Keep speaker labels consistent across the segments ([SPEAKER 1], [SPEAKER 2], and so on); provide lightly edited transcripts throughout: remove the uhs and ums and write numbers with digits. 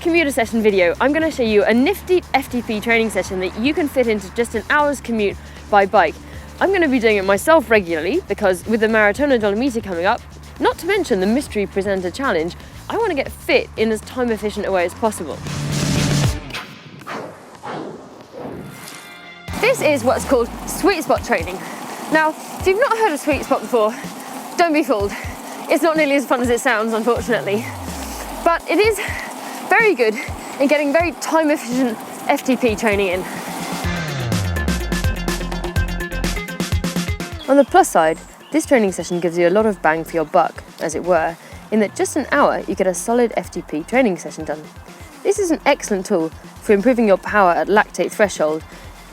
[SPEAKER 1] commuter session video, I'm going to show you a nifty FTP training session that you can fit into just an hour's commute by bike. I'm going to be doing it myself regularly because with the Maratona Dolomiti coming up, not to mention the Mystery Presenter Challenge, I want to get fit in as time efficient a way as possible. This is what's called sweet spot training. Now, if you've not heard of sweet spot before, don't be fooled. It's not nearly as fun as it sounds, unfortunately. But it is very good in getting very time efficient FTP training in. On the plus side, this training session gives you a lot of bang for your buck, as it were, in that just an hour you get a solid FTP training session done. This is an excellent tool for improving your power at lactate threshold,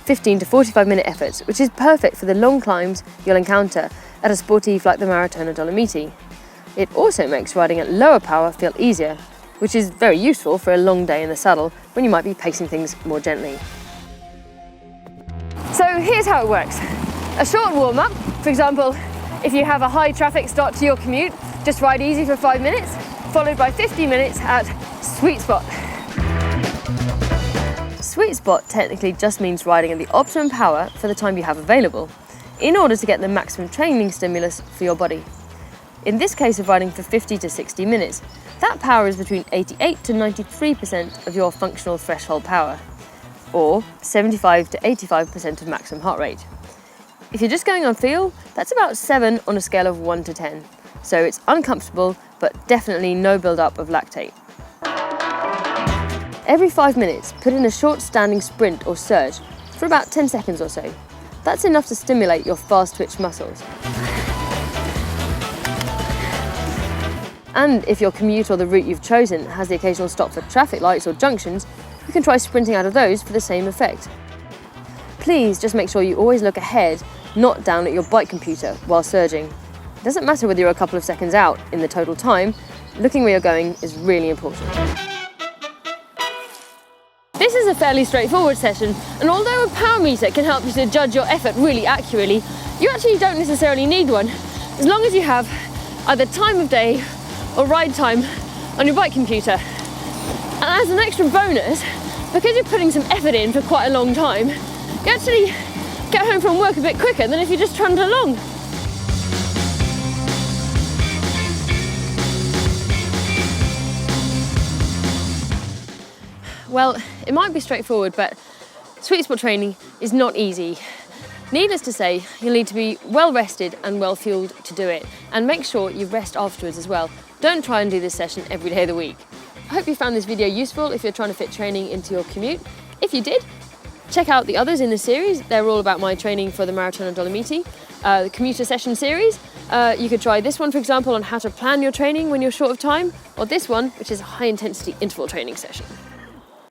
[SPEAKER 1] 15 to 45 minute efforts, which is perfect for the long climbs you'll encounter at a sportive like the Maratona Dolomiti. It also makes riding at lower power feel easier, which is very useful for a long day in the saddle when you might be pacing things more gently. So here's how it works. A short warm-up, for example, if you have a high traffic start to your commute, just ride easy for 5 minutes, followed by 50 minutes at sweet spot. Sweet spot technically just means riding at the optimum power for the time you have available, in order to get the maximum training stimulus for your body. In this case of riding for 50 to 60 minutes, that power is between 88 to 93% of your functional threshold power, or 75 to 85% of maximum heart rate. If you're just going on feel, that's about 7 on a scale of 1 to 10, so it's uncomfortable, but definitely no build-up of lactate. Every 5 minutes, put in a short standing sprint or surge for about 10 seconds or so. That's enough to stimulate your fast twitch muscles. And if your commute or the route you've chosen has the occasional stop for traffic lights or junctions, you can try sprinting out of those for the same effect. Please just make sure you always look ahead, not down at your bike computer while surging. It doesn't matter whether you're a couple of seconds out in the total time, looking where you're going is really important. This is a fairly straightforward session, and although a power meter can help you to judge your effort really accurately, you actually don't necessarily need one, as long as you have either time of day or ride time on your bike computer. And as an extra bonus, because you're putting some effort in for quite a long time, you actually get home from work a bit quicker than if you just trundle along. Well, it might be straightforward, but sweet spot training is not easy. Needless to say, you'll need to be well rested and well fueled to do it, and make sure you rest afterwards as well. Don't try and do this session every day of the week. I hope you found this video useful if you're trying to fit training into your commute. If you did, check out the others in the series. They're all about my training for the Maratona Dolomiti, the commuter session series. You could try this one, for example, on how to plan your training when you're short of time, or this one, which is a high intensity interval training session.